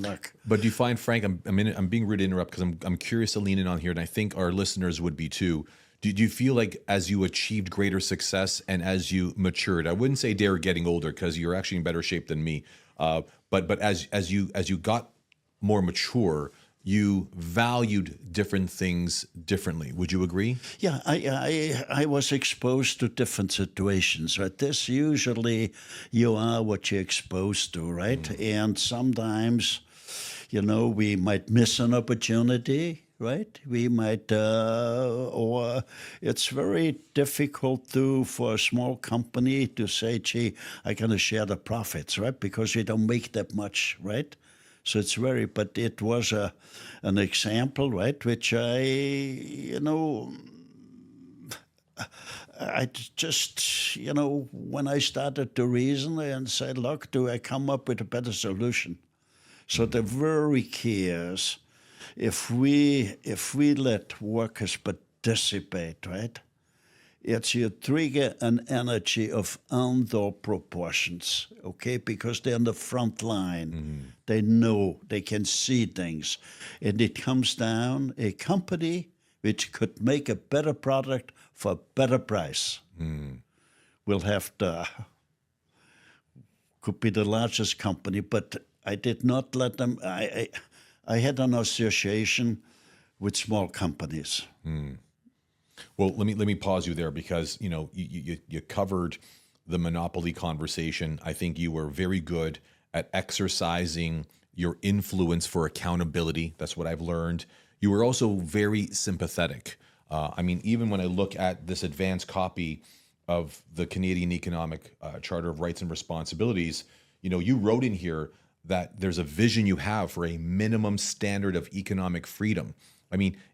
luck. But do you find, Frank, I'm being rude to interrupt because I'm curious to lean in on here, and I think our listeners would be too. Do you feel like as you achieved greater success and as you matured, I wouldn't say dare getting older because you're actually in better shape than me, but as you got more mature, you valued different things differently. Would you agree? Yeah, I was exposed to different situations, right? This usually you are what you're exposed to, right? And sometimes, we might miss an opportunity, right? We might, or it's very difficult for a small company to say, gee, I'm going to share the profits, right? Because you don't make that much, right? So it's but it was an example, right, which I just, when I started to reason and said, look, do I come up with a better solution? So the very key is if we let workers participate, right, you trigger an energy of under proportions, okay? Because they're on the front line. They know, they can see things. And it comes down a company which could make a better product for a better price. Will have could be the largest company, but I did not let them, I had an association with small companies. Well, let me pause you there because you covered the monopoly conversation. I think you were very good at exercising your influence for accountability. That's what I've learned. You were also very sympathetic. Even when I look at this advanced copy of the Canadian Economic Charter of Rights and Responsibilities, you wrote in here that there's a vision you have for a minimum standard of economic freedom.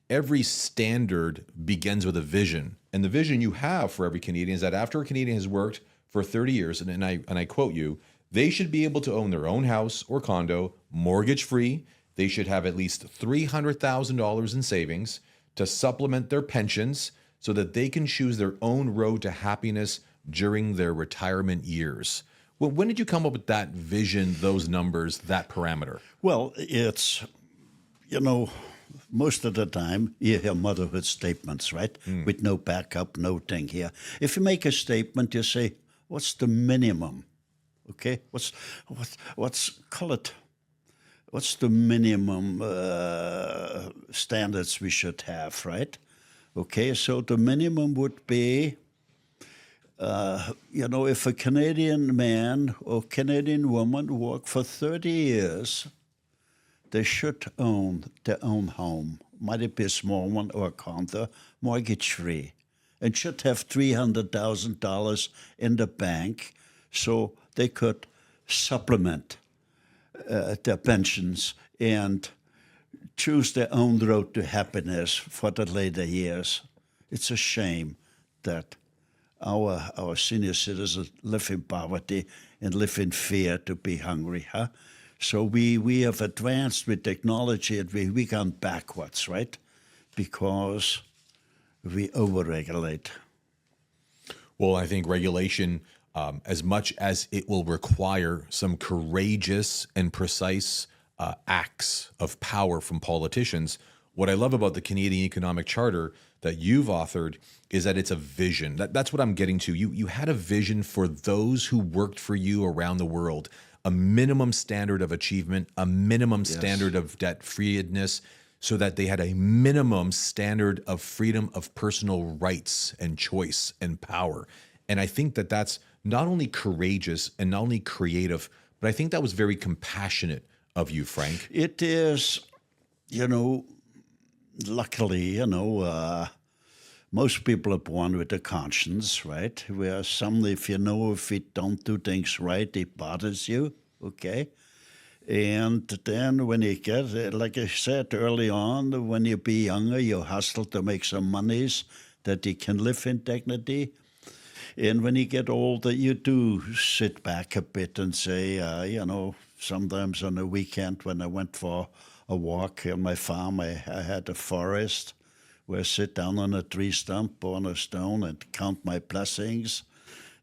Every standard begins with a vision. And the vision you have for every Canadian is that after a Canadian has worked for 30 years, and I quote you, they should be able to own their own house or condo, mortgage-free. They should have at least $300,000 in savings to supplement their pensions so that they can choose their own road to happiness during their retirement years. Well, when did you come up with that vision, those numbers, that parameter? Well, it's, most of the time you hear motherhood statements, right? With no backup, no thing here. If you make a statement, you say, what's the minimum? Okay, call it, what's the minimum standards we should have, right? Okay, so the minimum would be, if a Canadian man or Canadian woman work for 30 years, they should own their own home. Might it be a small one or a condo, mortgage-free, and should have $300,000 in the bank so they could supplement their pensions and choose their own road to happiness for the later years. It's a shame that our senior citizens live in poverty and live in fear to be hungry, huh? So we have advanced with technology and we gone backwards, right? Because we overregulate. Well, I think regulation, as much as it will require some courageous and precise acts of power from politicians, what I love about the Canadian Economic Charter that you've authored is that it's a vision. That's what I'm getting to. You had a vision for those who worked for you around the world, a minimum standard of achievement, a minimum standard of debt-freedness, so that they had a minimum standard of freedom of personal rights and choice and power. And I think that that's not only courageous and not only creative, but I think that was very compassionate of you, Frank. It is, luckily, most people are born with a conscience, right? Where some, if you don't do things right, it bothers you, okay? And then when you get, like I said early on, when you be younger, you hustle to make some monies that you can live in dignity. And when you get older, you do sit back a bit and say, sometimes on a weekend when I went for a walk on my farm, I had a forest where I sit down on a tree stump or on a stone and count my blessings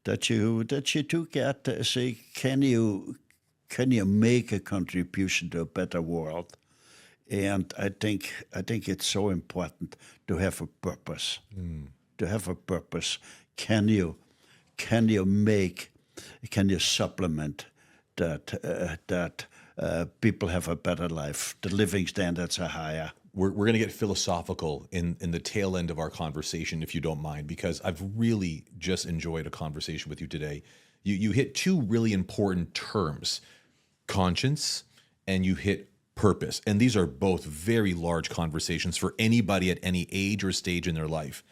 that you do get. Say, can you Can you make a contribution to a better world? And I think it's so important to have a purpose. To have a purpose. Can you supplement that people have a better life? The living standards are higher. We're going to get philosophical in the tail end of our conversation, if you don't mind, because I've really just enjoyed a conversation with you today. You hit two really important terms, conscience, and you hit purpose. And these are both very large conversations for anybody at any age or stage in their life.